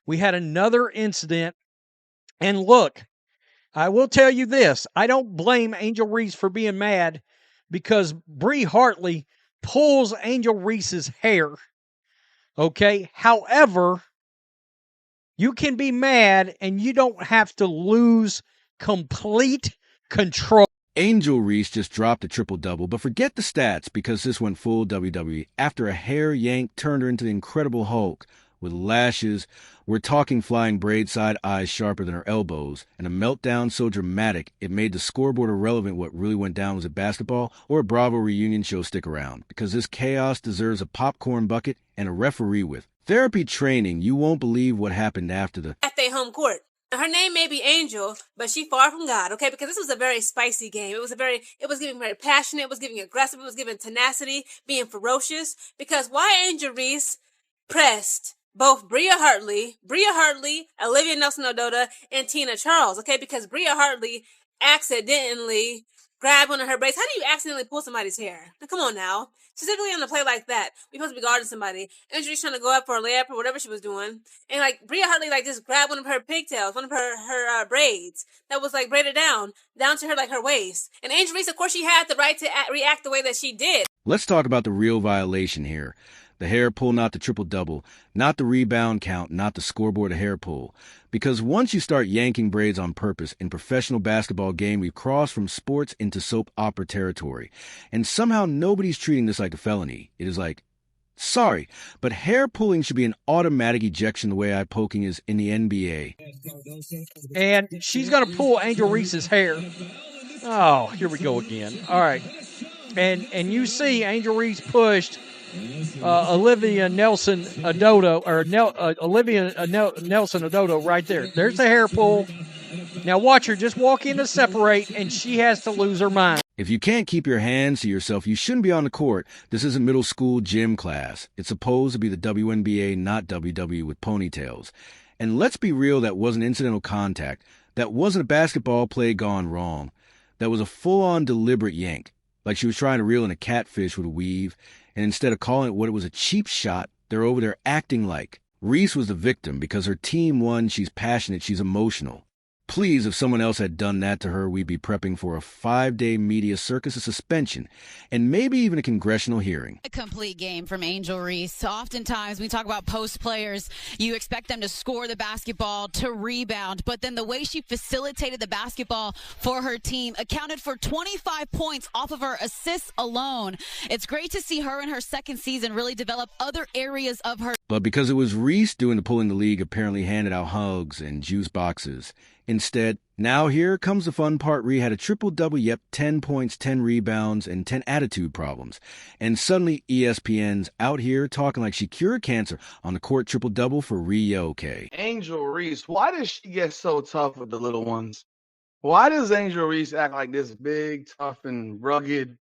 We had another incident. And look, I will tell you this. I don't blame Angel Reese for being mad because Bree Hartley pulls Angel Reese's hair. Okay? However, you can be mad and you don't have to lose complete control. Angel Reese just dropped a triple-double, but forget the stats because this went full WWE. After a hair yank turned her into the Incredible Hulk with lashes, we're talking flying braid-side eyes sharper than her elbows, and a meltdown so dramatic it made the scoreboard irrelevant. What really went down was a basketball or a Bravo reunion show. Stick around, because this chaos deserves a popcorn bucket and a referee with therapy training. You won't believe what happened after the at their home court. Her name may be Angel, but she far from God, okay? Because this was a very spicy game. It was giving very passionate, it was giving aggressive, it was giving tenacity, being ferocious. Because why Angel Reese pressed both Bria Hartley, Olivia Nelson-Ododa, and Tina Charles, okay? Because Bria Hartley accidentally grabbed one of her braids. How do you accidentally pull somebody's hair? Now, come on now. Specifically on a play like that, we're supposed to be guarding somebody. Angel Reese trying to go up for a layup or whatever she was doing. And like Bria Hartley like just grabbed one of her pigtails, one of her braids that was like braided down to her like her waist. And Angel Reese, of course, she had the right to react the way that she did. Let's talk about the real violation here. The hair pull, not the triple-double, not the rebound count, not the scoreboard hair pull. Because once you start yanking braids on purpose in professional basketball game, we've crossed from sports into soap opera territory. And somehow nobody's treating this like a felony. It is like, sorry, but hair pulling should be an automatic ejection the way eye poking is in the NBA. And she's going to pull Angel Reese's hair. Oh, here we go again. All right. And you see Angel Reese pushed Olivia Nelson-Ododa, Nelson-Ododa right there. There's the hair pull. Now watch her just walk in to separate, and she has to lose her mind. If you can't keep your hands to yourself, you shouldn't be on the court. This isn't middle school gym class. It's supposed to be the WNBA, not WWE with ponytails. And let's be real, that wasn't incidental contact. That wasn't a basketball play gone wrong. That was a full-on deliberate yank. Like she was trying to reel in a catfish with a weave, and instead of calling it what it was, a cheap shot, they're over there acting like. Reese was the victim because her team won. She's passionate, she's emotional. Please, if someone else had done that to her, we'd be prepping for a 5-day media circus, a suspension, and maybe even a congressional hearing. A complete game from Angel Reese. Oftentimes, we talk about post players. You expect them to score the basketball, to rebound, but then the way she facilitated the basketball for her team accounted for 25 points off of her assists alone. It's great to see her in her second season really develop other areas of her. But because it was Reese doing the pulling, the league apparently handed out hugs and juice boxes. Instead, now here comes the fun part. Rhea had a triple-double, yep, 10 points, 10 rebounds, and 10 attitude problems. And suddenly ESPN's out here talking like she cured cancer on the court. Triple-double for Rhea, okay. Angel Reese, why does she get so tough with the little ones? Why does Angel Reese act like this big, tough, and rugged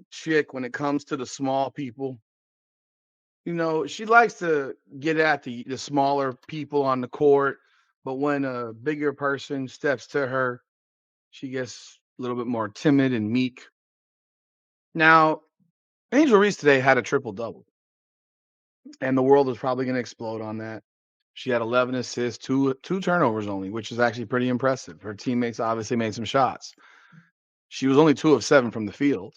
chick when it comes to the small people? You know, she likes to get at the smaller people on the court. But when a bigger person steps to her, she gets a little bit more timid and meek. Now, Angel Reese today had a triple-double. And the world is probably going to explode on that. She had 11 assists, two turnovers only, which is actually pretty impressive. Her teammates obviously made some shots. She was only 2 of 7 from the field.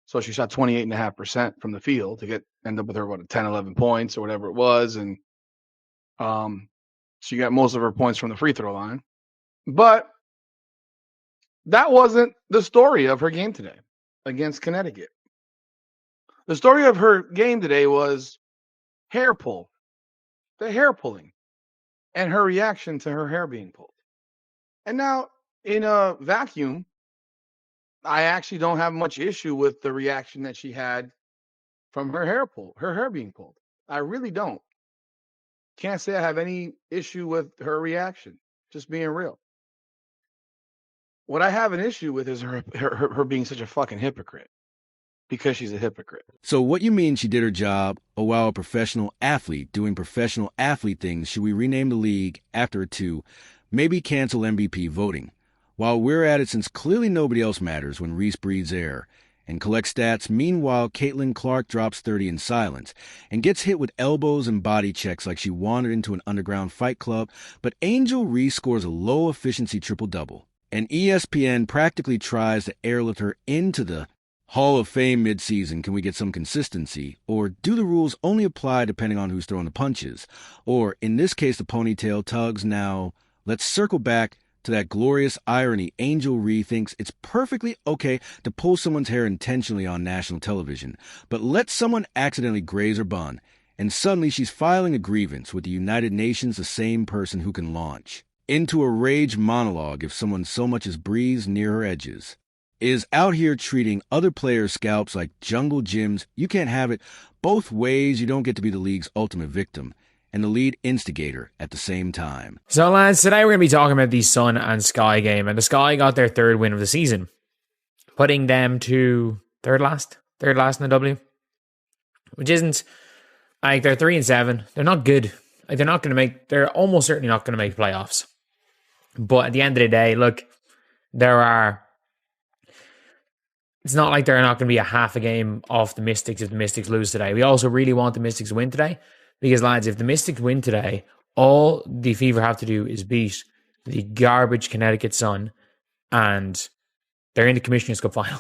So she shot 28.5% from the field to end up with her, 10, 11 points or whatever it was. And she got most of her points from the free throw line. But that wasn't the story of her game today against Connecticut. The story of her game today was hair pull, the hair pulling, and her reaction to her hair being pulled. And now, in a vacuum, I actually don't have much issue with the reaction that she had from her hair being pulled. I really don't. Can't say I have any issue with her reaction, just being real. What I have an issue with is her being such a fucking hypocrite, because she's a hypocrite. So what you mean she did her job, or while a professional athlete doing professional athlete things, should we rename the league after it to maybe cancel MVP voting? While we're at it, since clearly nobody else matters when Reese breathes air, and collect stats. Meanwhile, Caitlin Clark drops 30 in silence and gets hit with elbows and body checks like she wandered into an underground fight club, but Angel Reese scores a low-efficiency triple-double. And ESPN practically tries to airlift her into the Hall of Fame mid-season. Can we get some consistency? Or do the rules only apply depending on who's throwing the punches? Or, in this case, the ponytail tugs. Now, let's circle back to that glorious irony. Angel Reese thinks it's perfectly okay to pull someone's hair intentionally on national television, but let someone accidentally graze her bun, and suddenly she's filing a grievance with the United Nations, the same person who can launch into a rage monologue if someone so much as breathes near her edges. Is out here treating other players' scalps like jungle gyms. You can't have it both ways. You don't get to be the league's ultimate victim and the lead instigator at the same time. So lads, today we're going to be talking about the Sun and Sky game, and the Sky got their third win of the season, putting them to third last in the W, which isn't, like, they're 3-7. They're not good. Like, they're almost certainly not going to make playoffs. But at the end of the day, look, it's not like they're not going to be a half a game off the Mystics if the Mystics lose today. We also really want the Mystics to win today, because, lads, if the Mystics win today, all the Fever have to do is beat the garbage Connecticut Sun, and they're in the Commissioner's Cup final.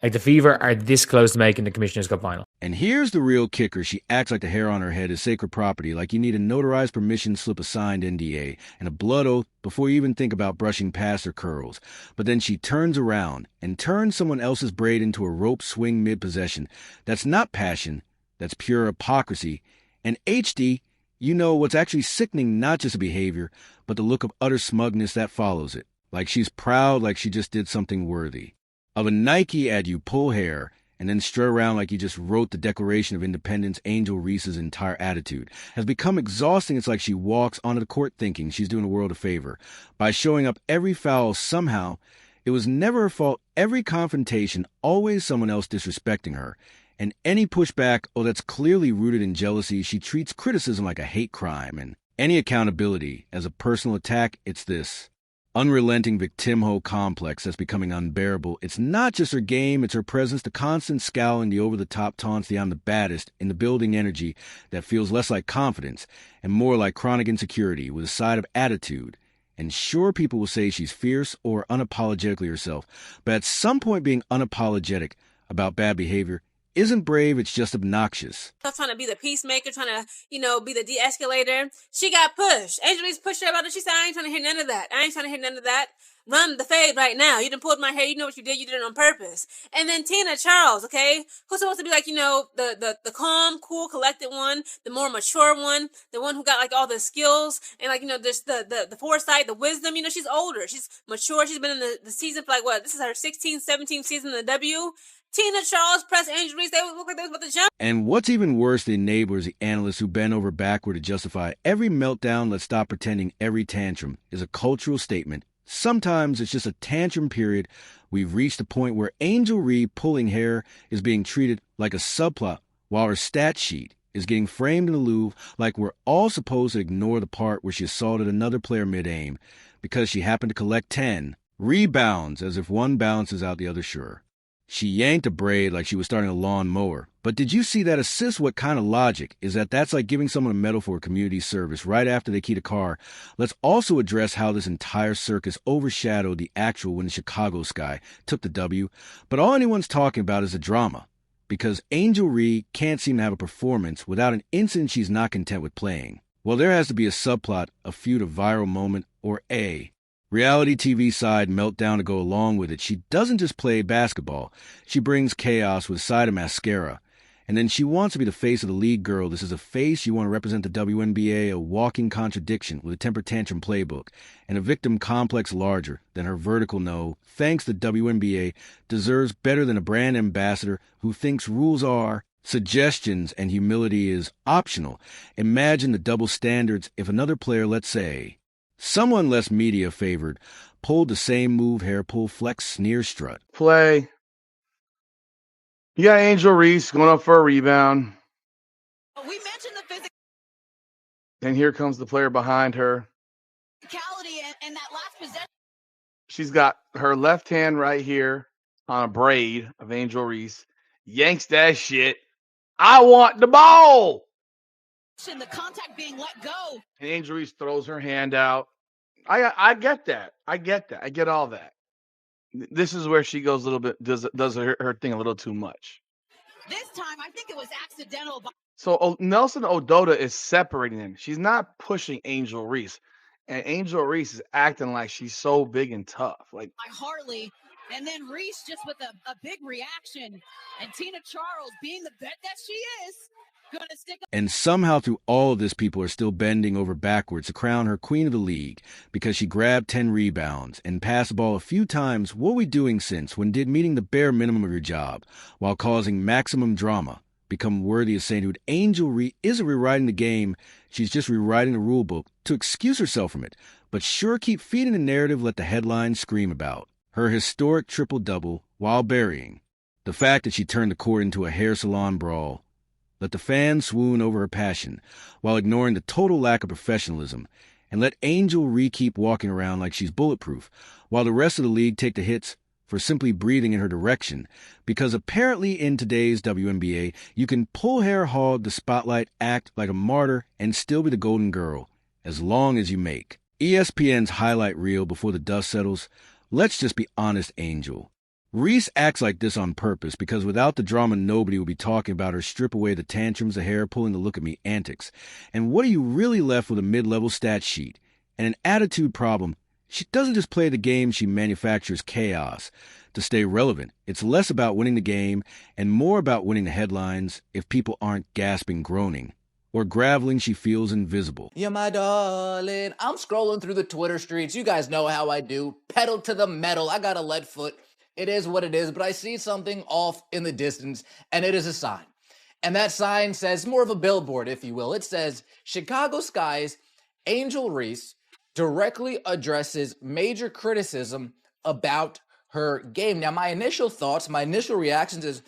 Like, the Fever are this close to making the Commissioner's Cup final. And here's the real kicker. She acts like the hair on her head is sacred property, like you need a notarized permission slip, a signed NDA, and a blood oath before you even think about brushing past her curls. But then she turns around and turns someone else's braid into a rope swing mid-possession. That's not passion. That's pure hypocrisy. And HD, you know what's actually sickening, not just the behavior, but the look of utter smugness that follows it. Like she's proud, like she just did something worthy. Of a Nike ad, you pull hair and then strut around like you just wrote the Declaration of Independence. Angel Reese's entire attitude has become exhausting. It's like she walks onto the court thinking she's doing the world a favor by showing up every foul somehow. It was never her fault. Every confrontation, always someone else disrespecting her. And any pushback, that's clearly rooted in jealousy. She treats criticism like a hate crime, and any accountability as a personal attack. It's this unrelenting victimho complex that's becoming unbearable. It's not just her game, it's her presence, the constant scowling, the over-the-top taunts, the I'm the baddest, in the building energy that feels less like confidence and more like chronic insecurity with a side of attitude. And sure, people will say she's fierce or unapologetically herself, but at some point being unapologetic about bad behavior isn't brave, it's just obnoxious. Trying to be the peacemaker, trying to, be the de-escalator. She got pushed. Angel Reese pushed her about it. She said, I ain't trying to hear none of that. Run the fade right now. You done pulled my hair. You know what you did. You did it on purpose. And then Tina Charles, okay? Who's supposed to be like, the calm, cool, collected one, the more mature one, the one who got like all the skills and like, just the foresight, the wisdom. She's older. She's mature. She's been in the season for like what? This is her 16th, 17th season in the W. Tina Charles pressed Angel Reese. They look like they was about to jump. And what's even worse, the enablers, the analysts who bend over backward to justify every meltdown. Let's stop pretending every tantrum is a cultural statement. Sometimes it's just a tantrum period. We've reached a point where Angel Reese pulling hair is being treated like a subplot, while her stat sheet is getting framed in the Louvre like we're all supposed to ignore the part where she assaulted another player mid-aim because she happened to collect 10 rebounds, as if one balances out the other. Sure, she yanked a braid like she was starting a lawn mower. But did you see that assist? What kind of logic is that? That's like giving someone a medal for a community service right after they keyed a car. Let's also address how this entire circus overshadowed the actual when the Chicago Sky took the W. But all anyone's talking about is the drama, because Angel Reese can't seem to have a performance without an incident she's not content with playing. Well, there has to be a subplot, a feud, a viral moment, or a reality TV side meltdown to go along with it. She doesn't just play basketball. She brings chaos with a side of mascara. And then she wants to be the face of the league. Girl, this is a face. You want to represent the WNBA, a walking contradiction with a temper tantrum playbook and a victim complex larger than her vertical no. Thanks, the WNBA deserves better than a brand ambassador who thinks rules are suggestions and humility is optional. Imagine the double standards if another player, let's say someone less media favored, pulled the same move, hair pull, flex, sneer, strut. Play. You got Angel Reese going up for a rebound. We mentioned the physicality And here comes the player behind her. and that last possession. She's got her left hand right here on a braid of Angel Reese, yanks that shit. I want the ball. The contact being let go. And Angel Reese throws her hand out. I get that. I get all that. This is where she goes a little bit, does her thing a little too much. This time, I think it was accidental. So Nelson Ododa is separating them. She's not pushing Angel Reese. And Angel Reese is acting like she's so big and tough. Like By Hartley. And then Reese just with a big reaction. And Tina Charles, being the vet that she is, going to stick. And somehow through all of this, people are still bending over backwards to crown her queen of the league because she grabbed 10 rebounds and passed the ball a few times. What are we doing since when did meeting the bare minimum of your job while causing maximum drama become worthy of saying, dude, Angel Reese isn't rewriting the game. She's just rewriting the rule book to excuse herself from it. But sure, keep feeding the narrative, let the headlines scream about her historic triple-double while burying the fact that she turned the court into a hair salon brawl. Let the fans swoon over her passion while ignoring the total lack of professionalism, and let Angel Reese keep walking around like she's bulletproof while the rest of the league take the hits for simply breathing in her direction, because apparently in today's WNBA, you can pull hair, hog the spotlight, act like a martyr, and still be the golden girl, as long as you make ESPN's highlight reel before the dust settles. Let's just be honest, Angel. Reese acts like this on purpose because without the drama, nobody would be talking about her strip away the tantrums, the hair pulling, the look at me antics. And what are you really left with? A mid-level stat sheet and an attitude problem. She doesn't just play the game, she manufactures chaos to stay relevant. It's less about winning the game and more about winning the headlines if people aren't gasping, groaning, or graveling she feels invisible. Yeah, my darling. I'm scrolling through the Twitter streets. You guys know how I do. Pedal to the metal. I got a lead foot. It is what it is, but I see something off in the distance, and it is a sign. And that sign says, more of a billboard, if you will. It says, Chicago Sky's Angel Reese directly addresses major criticism about her game. Now, my initial thoughts, my initial reactions is,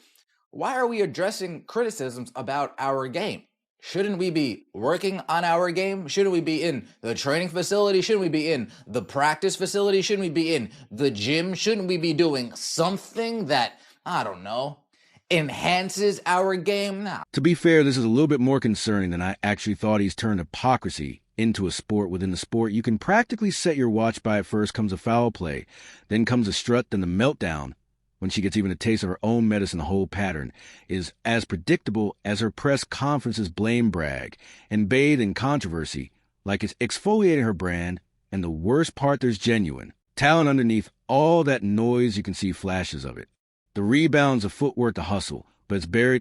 why are we addressing criticisms about our game? Shouldn't we be working on our game? Shouldn't we be in the training facility? Shouldn't we be in the practice facility? Shouldn't we be in the gym? Shouldn't we be doing something that, I don't know, enhances our game? Now, to be fair, this is a little bit more concerning than I actually thought. He's turned hypocrisy into a sport within the sport. You can practically set your watch by it. First comes a foul play, then comes a strut, then the meltdown. When she gets even a taste of her own medicine, the whole pattern is as predictable as her press conference's blame brag and bathed in controversy like it's exfoliating her brand. And the worst part, there's genuine talent underneath all that noise. You can see flashes of it. The rebounds, the footwork, the hustle, but it's buried